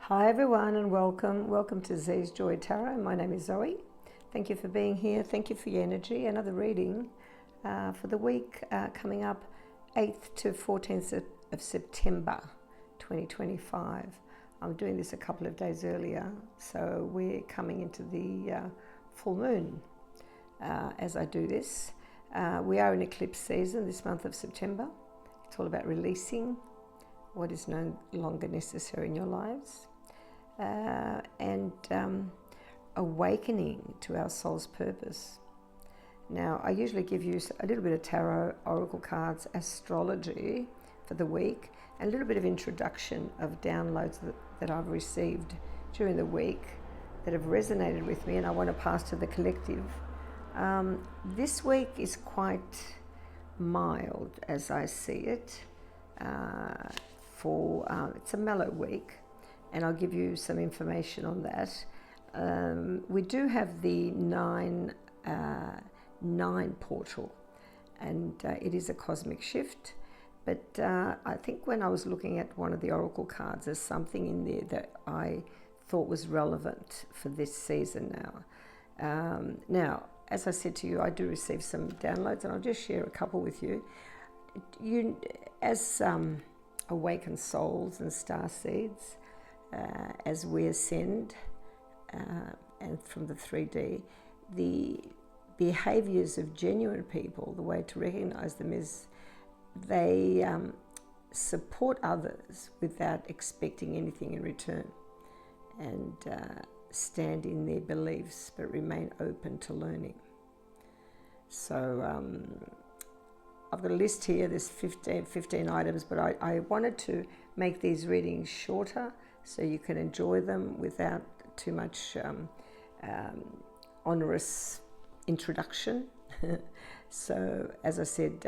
Hi everyone and welcome to Z's Joy Tarot. My name is Zoe. Thank you for being here. Thank you for your energy. Another reading for the week coming up 8th to 14th of September 2025. I'm doing this a couple of days earlier, so we're coming into the full moon as I do this. We are in eclipse season this month of September. It's all about releasing what is no longer necessary in your lives, and awakening to our soul's purpose. Now, I usually give you a little bit of tarot, oracle cards, astrology for the week, and a little bit of introduction of downloads that I've received during the week that have resonated with me and I want to pass to the collective. This week is quite mild as I see it. It's a mellow week, and I'll give you some information on that. We do have the 9 portal, and it is a cosmic shift, but I think when I was looking at one of the oracle cards, there's something in there that I thought was relevant for this season now. Now, as I said to you, I do receive some downloads, and I'll just share a couple with you. As awakened souls and star seeds, as we ascend and from the 3D, the behaviors of genuine people, the way to recognize them is they support others without expecting anything in return, and stand in their beliefs but remain open to learning. So I've got a list here, there's 15 items, but I wanted to make these readings shorter so you can enjoy them without too much onerous introduction. So, as I said,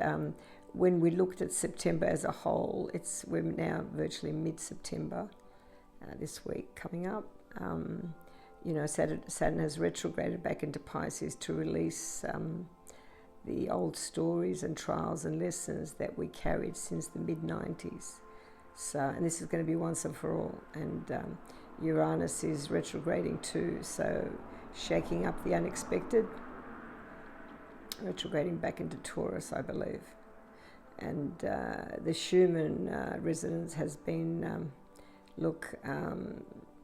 when we looked at September as a whole, we're now virtually mid-September this week coming up. Saturn has retrograded back into Pisces to release the old stories and trials and lessons that we carried since the mid-90s. So, and this is going to be once and for all. And Uranus is retrograding too, so shaking up the unexpected, retrograding back into Taurus, I believe. And the Schumann resonance has been,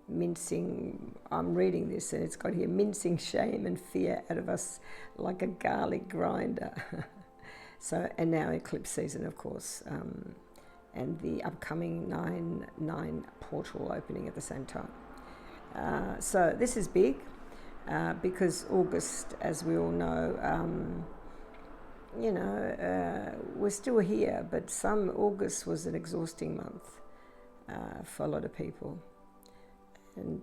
mincing, I'm reading this and it's got here, mincing shame and fear out of us like a garlic grinder. So, and now eclipse season, of course, and the upcoming 9 portal opening at the same time. So this is big because August, as we all know, we're still here, but August was an exhausting month for a lot of people. And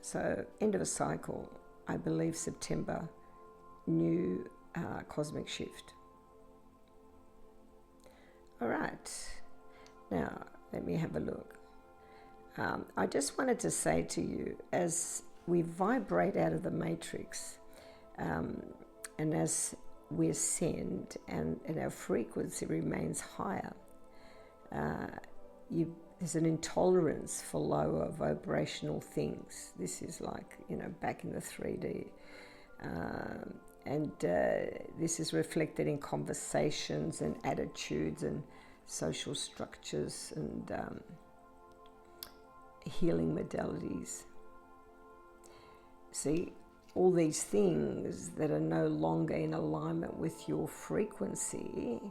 so end of a cycle, I believe September, new cosmic shift. All right, now let me have a look. I just wanted to say to you, as we vibrate out of the matrix, and as we ascend and our frequency remains higher, there's an intolerance for lower vibrational things. This is like, back in the 3D. And this is reflected in conversations and attitudes and social structures and healing modalities. See, all these things that are no longer in alignment with your frequency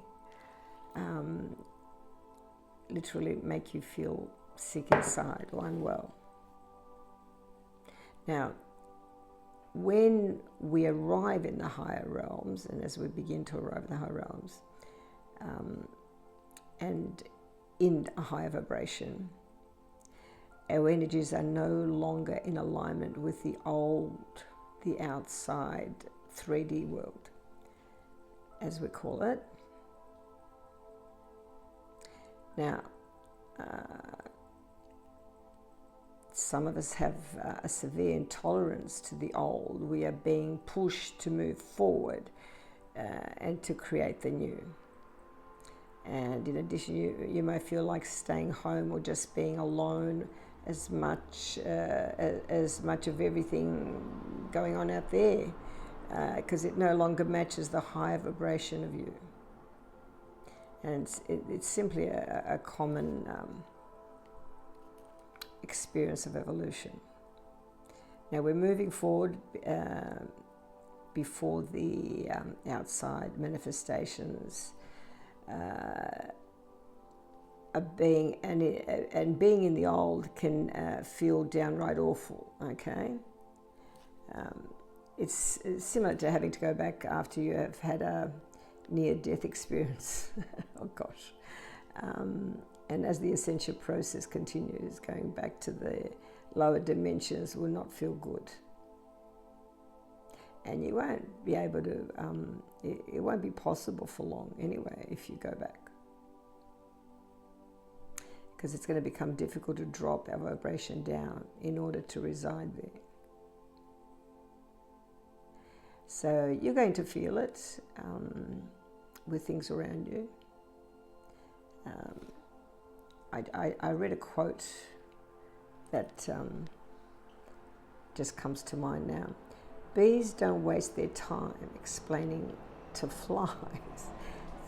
literally make you feel sick inside or unwell. Now, when we arrive in the higher realms, and as we begin to arrive in the higher realms, and in a higher vibration, our energies are no longer in alignment with the outside 3D world, as we call it. Now, some of us have a severe intolerance to the old. We are being pushed to move forward and to create the new. And in addition, you may feel like staying home or just being alone as much of everything going on out there, because it no longer matches the higher vibration of you. And it's simply a common experience of evolution. Now we're moving forward before the outside manifestations of being, and being in the old can feel downright awful. Okay, it's similar to having to go back after you have had a near-death experience. Oh gosh. And as the ascension process continues, going back to the lower dimensions will not feel good. And you won't be able to, it won't be possible for long anyway if you go back. Because it's going to become difficult to drop our vibration down in order to reside there. So you're going to feel it with things around you. I read a quote that just comes to mind now. Bees don't waste their time explaining to flies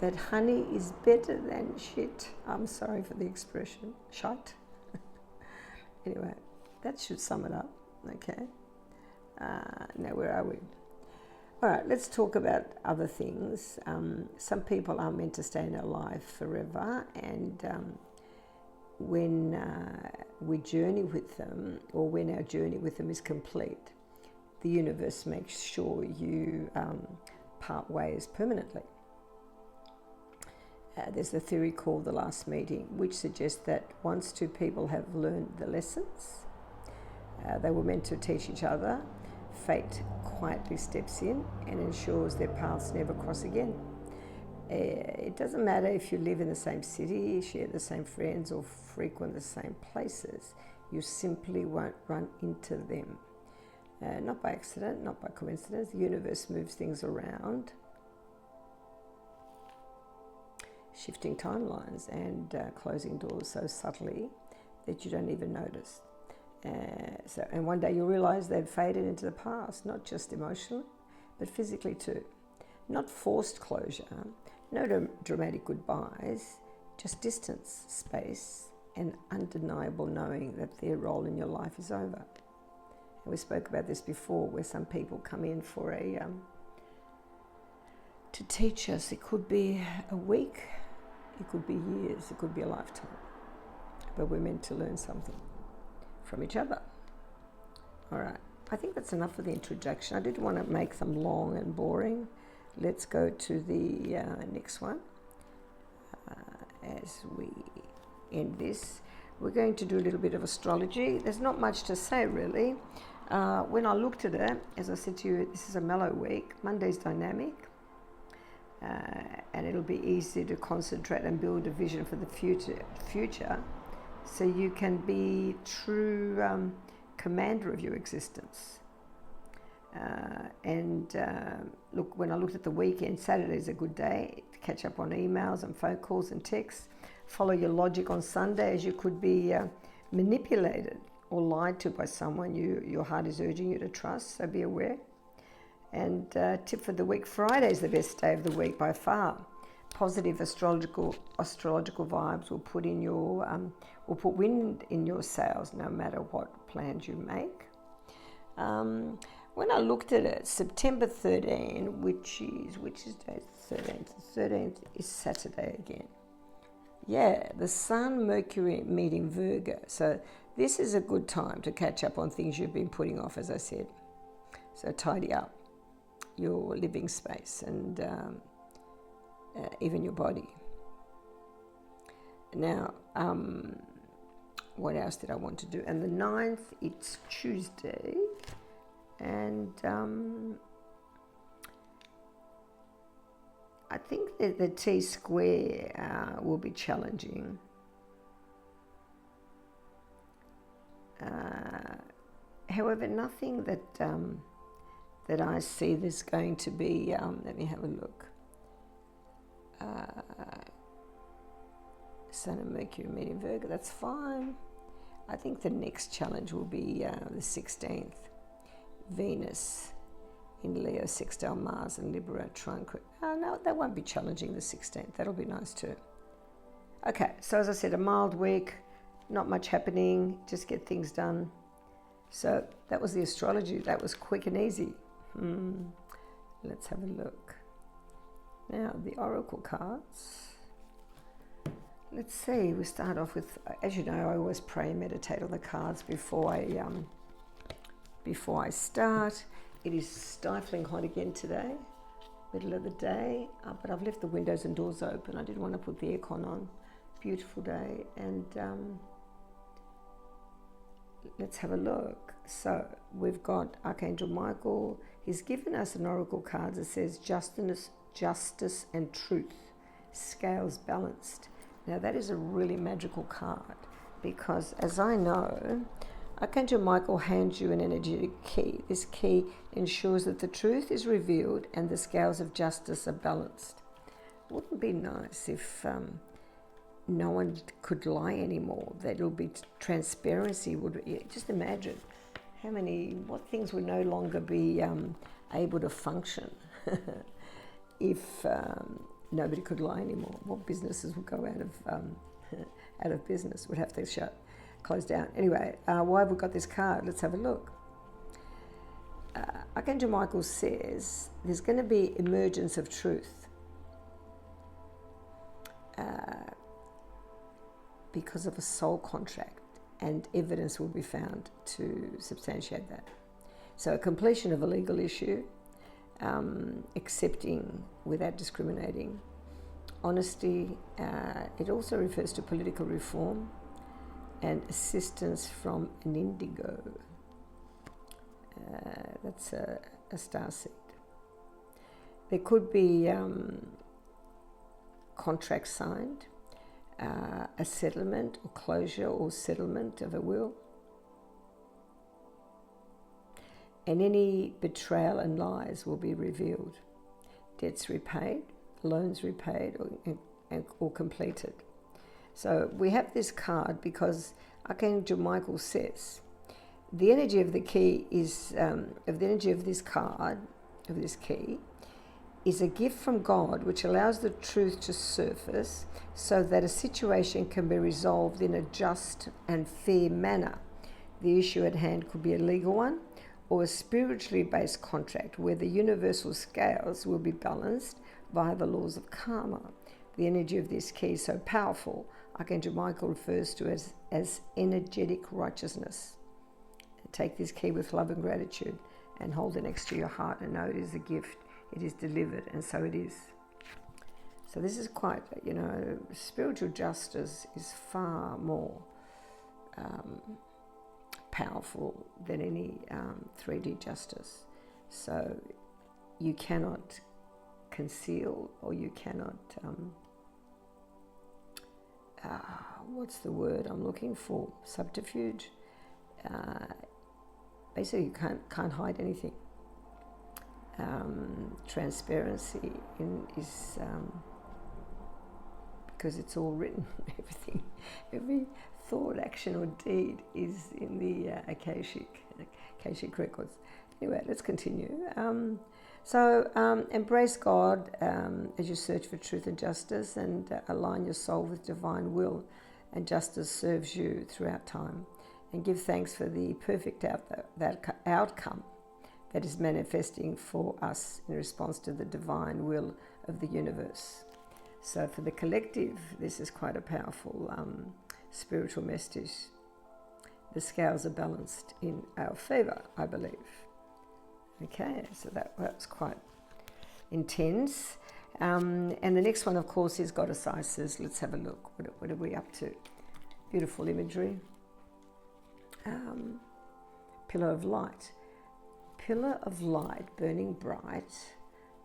that honey is better than shit. I'm sorry for the expression, shite. Anyway, that should sum it up, okay? Now, where are we? All right, let's talk about other things. Some people are meant to stay in our life forever, and when we journey with them, or when our journey with them is complete, the universe makes sure you part ways permanently. There's a theory called the last meeting, which suggests that once two people have learned the lessons they were meant to teach each other, fate quietly steps in and ensures their paths never cross again. It doesn't matter if you live in the same city, share the same friends, or frequent the same places. You simply won't run into them. Not by accident, not by coincidence. The universe moves things around, shifting timelines and closing doors so subtly that you don't even notice. And one day you'll realize they've faded into the past, not just emotionally, but physically too. Not forced closure, no dramatic goodbyes, just distance, space, and undeniable knowing that their role in your life is over. And we spoke about this before, where some people come in for to teach us. It could be a week, it could be years, it could be a lifetime. But we're meant to learn something from each other. All right, I think that's enough for the introduction. I didn't want to make them long and boring. Let's go to the next one. As we end this, we're going to do a little bit of astrology. There's not much to say really. When I looked at it, as I said to you, this is a mellow week. Monday's dynamic, and it'll be easy to concentrate and build a vision for the future, so you can be true commander of your existence. Look, when I looked at the weekend, Saturday's a good day to catch up on emails and phone calls and texts. Follow your logic on Sunday, as you could be manipulated or lied to by someone your heart is urging you to trust, so be aware. And tip for the week, Friday is the best day of the week by far. Positive astrological vibes will put wind in your sails no matter what plans you make. When I looked at it, September 13, which is day 13th? The 13th is Saturday again. Yeah, the Sun Mercury meeting Virgo. So this is a good time to catch up on things you've been putting off, as I said. So tidy up your living space and even your body. Now, what else did I want to do? And the 9th, it's Tuesday. And I think that the T-square will be challenging. However, nothing that I see there's going to be, let me have a look. Sun and Mercury meet in Virgo. That's fine. I think the next challenge will be the 16th. Venus in Leo, sextile Mars and Libra, trine. No, that won't be challenging, the 16th. That'll be nice too. Okay, so as I said, a mild week, not much happening, just get things done. So that was the astrology. That was quick and easy. Let's have a look. Now, the oracle cards. Let's see, we start off with, as you know, I always pray and meditate on the cards before I start. It is stifling hot again today, middle of the day, but I've left the windows and doors open. I didn't want to put the aircon on. Beautiful day, and let's have a look. So we've got Archangel Michael. He's given us an oracle card that says justice and truth, scales balanced. Now that is a really magical card, because as I know, Archangel Michael hands you an energetic key. This key ensures that the truth is revealed and the scales of justice are balanced. Wouldn't it be nice if no one could lie anymore? That it'll be transparency. Just imagine what things would no longer be able to function if nobody could lie anymore. What businesses would go out of business, would have to close down. Anyway, why have we got this card? Let's have a look. Archangel Michael says there's going to be emergence of truth because of a soul contract, and evidence will be found to substantiate that. So a completion of a legal issue, accepting without discriminating, honesty. It also refers to political reform and assistance from an indigo. That's a star seed. There could be contract signed, a settlement or closure or settlement of a will, and any betrayal and lies will be revealed. Debts repaid, loans repaid or completed. So we have this card because Archangel Michael says the energy of the key is, of the energy of this card, of this key, is a gift from God which allows the truth to surface so that a situation can be resolved in a just and fair manner. The issue at hand could be a legal one or a spiritually based contract where the universal scales will be balanced via the laws of karma. The energy of this key is so powerful, Archangel Michael refers to it as energetic righteousness. Take this key with love and gratitude and hold it next to your heart and know it is a gift. It is delivered, and so it is. So this is quite, spiritual justice is far more powerful than any 3D justice. So you cannot conceal, or you cannot, what's the word I'm looking for? Subterfuge. Basically, you can't hide anything. Transparency is because it's all written. Every thought, action, or deed is in the Akashic records. Anyway, let's continue. So embrace God as you search for truth and justice, and align your soul with divine will, and justice serves you throughout time. And give thanks for the perfect outcome that is manifesting for us in response to the divine will of the universe. So for the collective, this is quite a powerful spiritual message. The scales are balanced in our favor, I believe. Okay, so that was quite intense. And the next one, of course, is Goddess Isis. Let's have a look. What are we up to? Beautiful imagery. Pillar of light. Pillar of light, burning bright,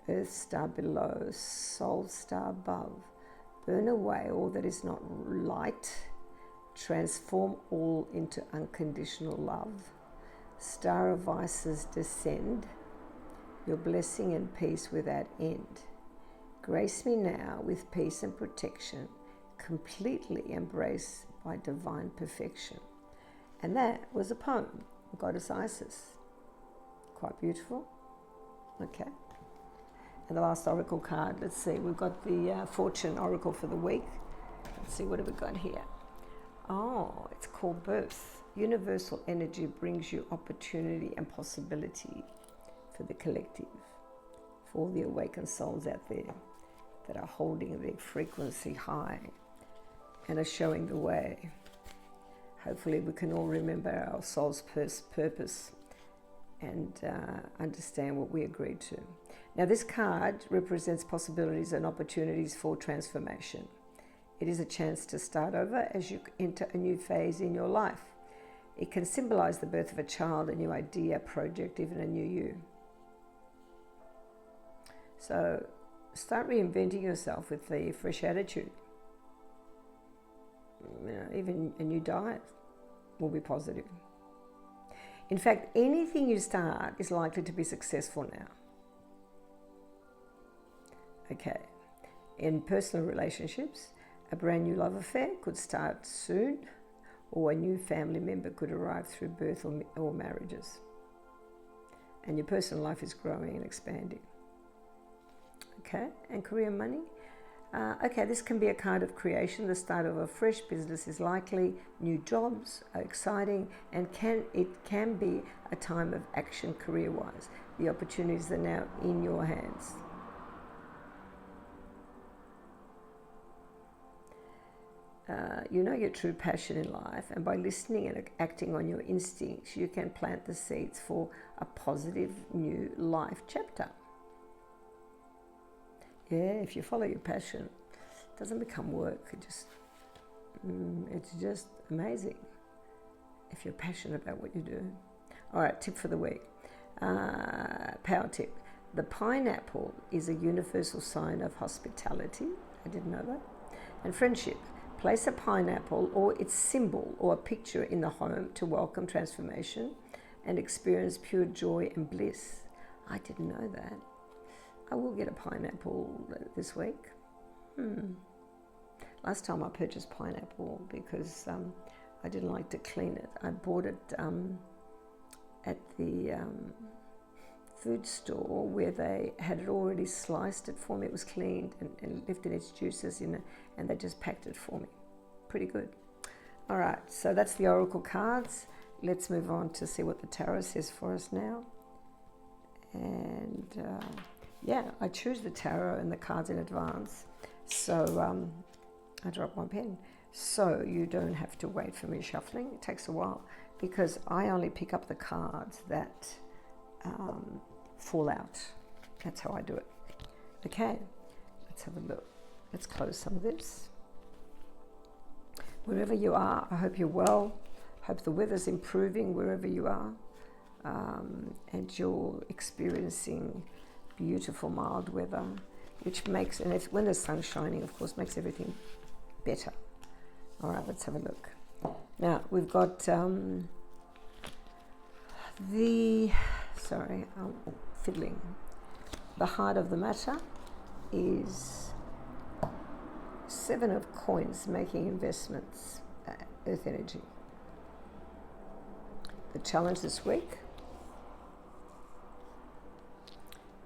earth star below, soul star above. Burn away all that is not light. Transform all into unconditional love. Star of Isis, descend. Your blessing and peace without end. Grace me now with peace and protection. completely embraced by divine perfection. And that was a poem, Goddess Isis. Quite beautiful. Okay. And the last oracle card, let's see, we've got the Fortune Oracle for the week. Let's see, what have we got here? Oh, it's called Birth. Universal energy brings you opportunity and possibility for the collective, for all the awakened souls out there that are holding their frequency high and are showing the way. Hopefully we can all remember our soul's purpose and understand what we agreed to. Now this card represents possibilities and opportunities for transformation. It is a chance to start over as you enter a new phase in your life. It can symbolize the birth of a child, a new idea, project, even a new you. So start reinventing yourself with a fresh attitude. Even a new diet will be positive. In fact, anything you start is likely to be successful now. Okay. In personal relationships, a brand new love affair could start soon, or a new family member could arrive through birth or marriages. And your personal life is growing and expanding. Okay, and career and money. Okay, this can be a card of creation. The start of a fresh business is likely. New jobs are exciting, and it can be a time of action career-wise. The opportunities are now in your hands. You know your true passion in life, and by listening and acting on your instincts, you can plant the seeds for a positive new life chapter. Yeah, if you follow your passion, it doesn't become work. It's just amazing if you're passionate about what you do. All right, tip for the week. Power tip. The pineapple is a universal sign of hospitality. I didn't know that. And friendship. Place a pineapple or its symbol or a picture in the home to welcome transformation and experience pure joy and bliss. I didn't know that. I will get a pineapple this week. Last time I purchased pineapple because I didn't like to clean it. I bought it at the food store where they had it already sliced it for me. It was cleaned and lifted its juices in it, and they just packed it for me. Pretty good. All right, so that's the oracle cards. Let's move on to see what the tarot says for us now. And yeah, I choose the tarot and the cards in advance. So I dropped my pen. So you don't have to wait for me shuffling. It takes a while because I only pick up the cards that fall out. That's how I do it. Okay, let's have a look. Let's close some of this. Wherever you are, I hope you're well. Hope the weather's improving wherever you are. And you're experiencing beautiful mild weather, which makes, and when the sun's shining, of course, makes everything better. All right, let's have a look. Now, we've got fiddling. The heart of the matter is 7 of coins, making investments, earth energy. The challenge this week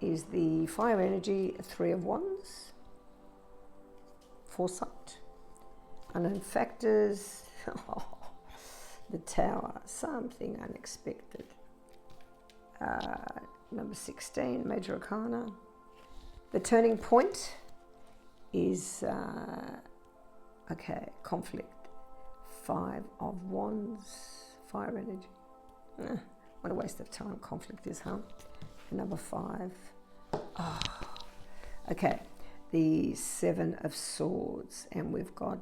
is the fire energy, 3 of wands, foresight, unknown factors, the tower, something unexpected. Number 16, major arcana. The turning point is, conflict, 5 of wands, fire energy. What a waste of time conflict is, huh? And number 5. Okay, the 7 of swords, and we've got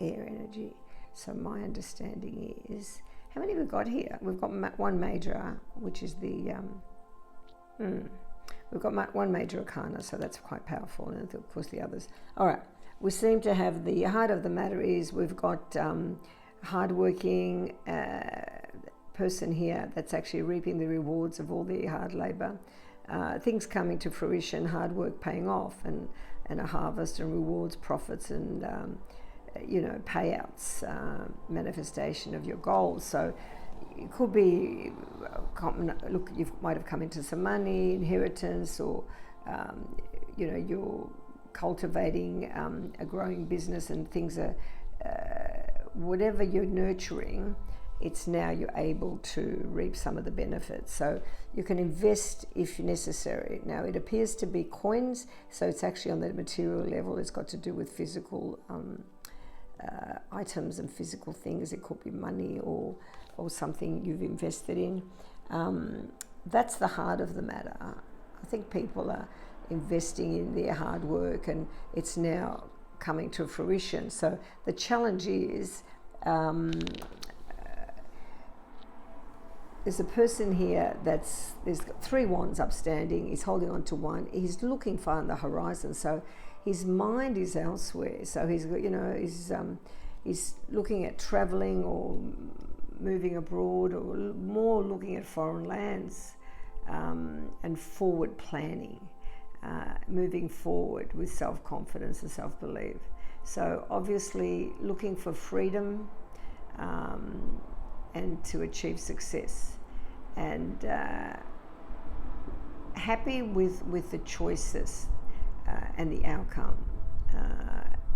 air energy. So my understanding is, how many have we got here? We've got one major, which is the we've got one major arcana, so that's quite powerful, and of course the others. All right, we seem to have the heart of the matter is we've got hardworking person here that's actually reaping the rewards of all the hard labor. Things coming to fruition, hard work paying off, and and a harvest and rewards, profits and payouts, manifestation of your goals. So it could be, look, you might have come into some money, inheritance, or you're cultivating a growing business, and things are whatever you're nurturing, it's now you're able to reap some of the benefits. So you can invest if necessary. Now it appears to be coins, so it's actually on the material level. It's got to do with physical items and physical things. It could be money or something you've invested in. That's the heart of the matter. I think people are investing in their hard work, and it's now coming to fruition. So the challenge is, there's a person here there's got 3 wands upstanding. He's holding on to one. He's looking far on the horizon, so his mind is elsewhere. So he's looking at traveling or moving abroad, or more looking at foreign lands, and forward planning, moving forward with self-confidence and self-belief. So obviously looking for freedom, and to achieve success, and happy with the choices and the outcome,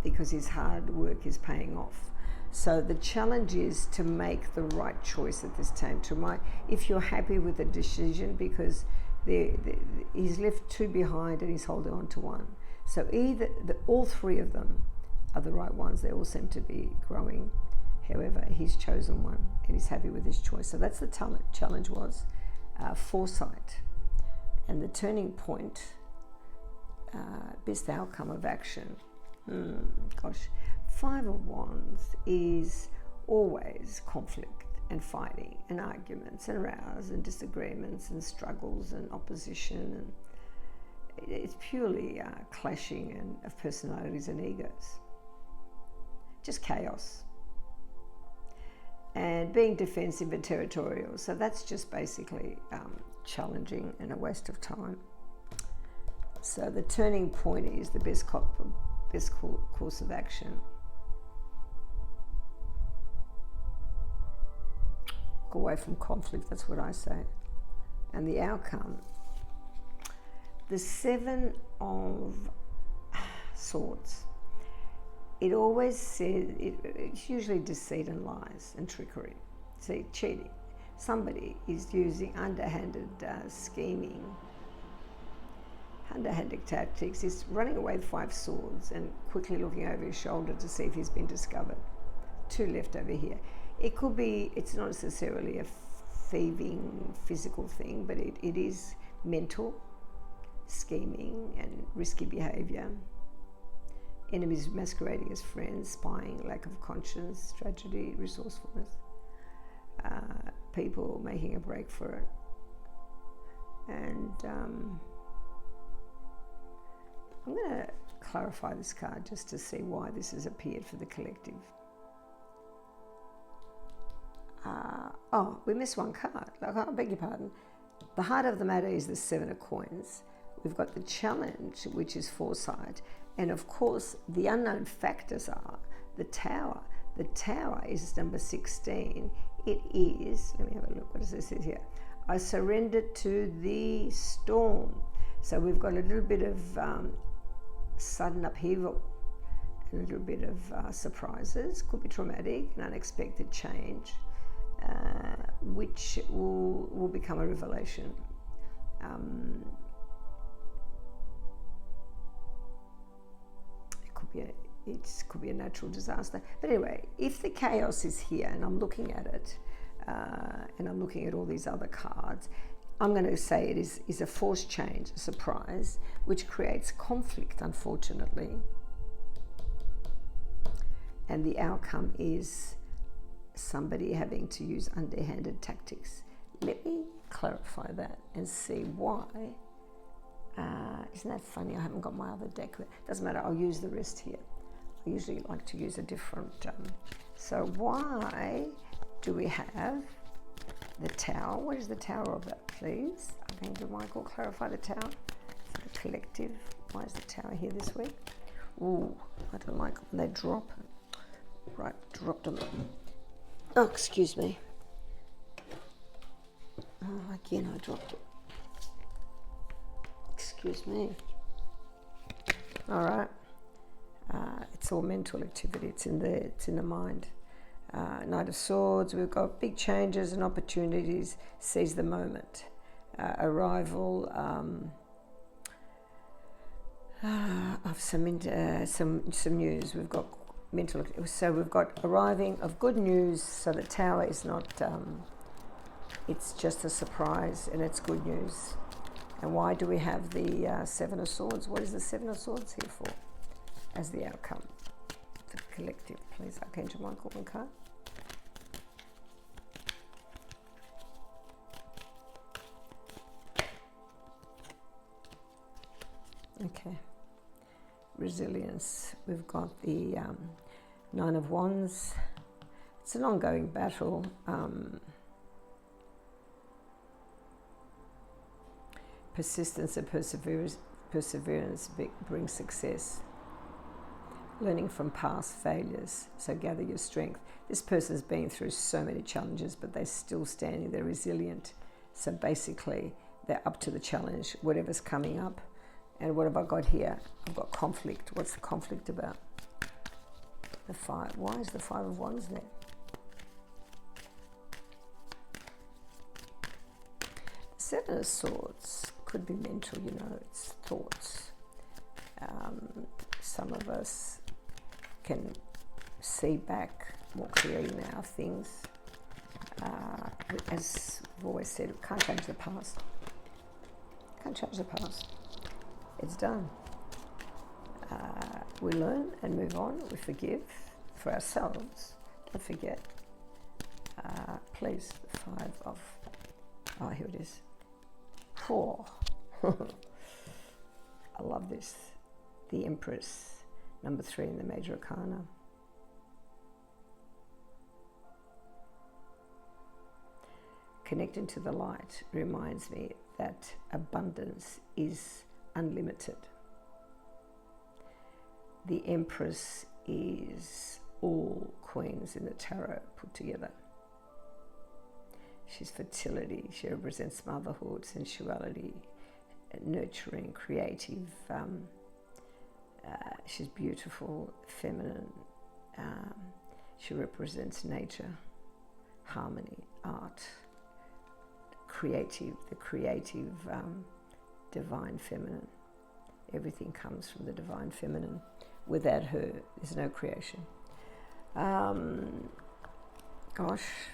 because his hard work is paying off. So the challenge is to make the right choice at this time. If you're happy with the decision, because he's left 2 behind and he's holding on to 1. So either all 3 of them are the right ones. They all seem to be growing. However, he's chosen one and he's happy with his choice. So that's the challenge was foresight. And the turning point, best outcome of action. 5 of Wands is always conflict and fighting and arguments and rows and disagreements and struggles and opposition. And it's purely clashing of personalities and egos. Just chaos. And being defensive and territorial. So that's just basically challenging and a waste of time. So the turning point is the best course of action. Go away from conflict, that's what I say. And the outcome, the 7 of Swords. It always says, it's usually deceit and lies and trickery. See, cheating. Somebody is using underhanded scheming, underhanded tactics. He's running away with 5 swords and quickly looking over his shoulder to see if he's been discovered. 2 left over here. It could be, it's not necessarily a thieving physical thing, but it is mental, scheming and risky behavior. Enemies masquerading as friends, spying, lack of conscience, tragedy, resourcefulness. People making a break for it. And I'm going to clarify this card just to see why this has appeared for the collective. We missed one card. I beg your pardon. The heart of the matter is the 7 of Coins. We've got the challenge, which is foresight. And of course, the unknown factors are the Tower. The Tower is number 16. It is, let me have a look, what does this say here? I surrendered to the storm. So we've got a little bit of sudden upheaval, a little bit of surprises, could be traumatic, an unexpected change, which will become a revelation. It could be a natural disaster. But anyway, if the chaos is here, and I'm looking at it, and I'm looking at all these other cards, I'm going to say it is a forced change, a surprise, which creates conflict, unfortunately. And the outcome is somebody having to use underhanded tactics. Let me clarify that and see why. Isn't that funny? I haven't got my other deck. Doesn't matter, I'll use the rest here. I usually like to use a different. So why do we have the Tower? What is the Tower of that, please? I'm going to Michael clarify the Tower for the collective. Why is the Tower here this week? Ooh, I don't like when they drop. Right, dropped on them. Oh, excuse me. Oh, again I dropped it. Excuse me. All right. It's all mental activity. It's in the mind. Knight of Swords. We've got big changes and opportunities. Seize the moment. Arrival of some news. We've got mental. So we've got arriving of good news. So the Tower is not. It's just a surprise, and it's good news. And why do we have the Seven of Swords? What is the Seven of Swords here for? As the outcome, the collective. Please, Archangel Michael and card. Okay. Resilience. We've got the Nine of Wands. It's an ongoing battle. Persistence and perseverance brings success. Learning from past failures, so gather your strength. This person's been through so many challenges, but they're still standing, they're resilient. So basically, they're up to the challenge, whatever's coming up. And what have I got here? I've got conflict. What's the conflict about? The Five. Why is the Five of Wands there? The Seven of Swords could be mental, you know, it's thoughts. Some of us can see back more clearly now things. As I've always said, can't change the past. Can't change the past. It's done. We learn and move on. We forgive for ourselves. Don't forget. Please, the Five of... Oh, here it is. 4. I love this. The Empress. Number 3 in the Major Arcana. Connecting to the light reminds me that abundance is unlimited. The Empress is all queens in the tarot put together. She's fertility. She represents motherhood, sensuality, nurturing, creative. She's beautiful, feminine. She represents nature, harmony, art, creative, the creative, divine feminine. Everything comes from the divine feminine. Without her, there's no creation. Gosh.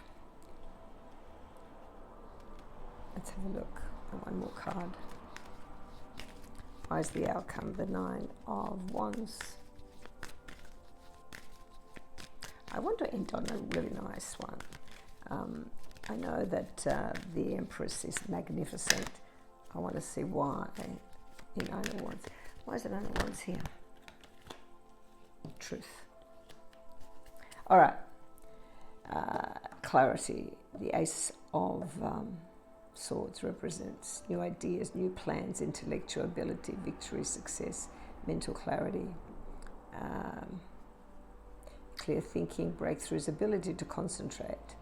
Let's have a look at one more card. Why is the outcome the Nine of Wands? I want to end on a really nice one. I know that the Empress is magnificent. I want to see why in Nine of Wands. Why is the Nine of Wands here? Truth. All right. Clarity. The Ace of Swords represents new ideas, new plans, intellectual ability, victory, success, mental clarity, clear thinking, breakthroughs, ability to concentrate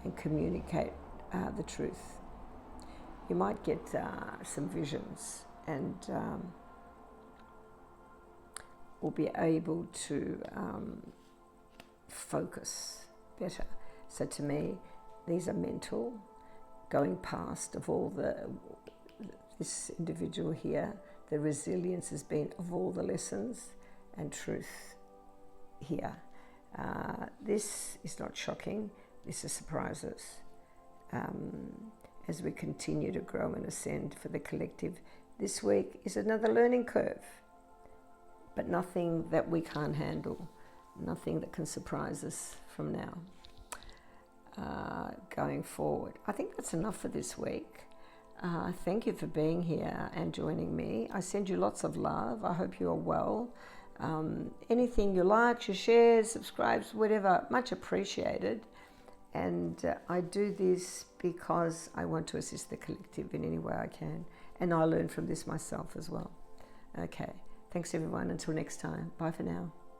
and communicate the truth. You might get some visions and will be able to focus better. So to me, these are mental. Going past of all this individual here, the resilience has been of all the lessons and truth here. This is not shocking. This is surprises. As we continue to grow and ascend for the collective, this week is another learning curve, but nothing that we can't handle, nothing that can surprise us from now. Going forward. I think that's enough for this week. Thank you for being here and joining me. I send you lots of love. I hope you are well. Anything you like, your shares, subscribes, whatever, much appreciated. And I do this because I want to assist the collective in any way I can. And I learn from this myself as well. Okay. Thanks everyone. Until next time. Bye for now.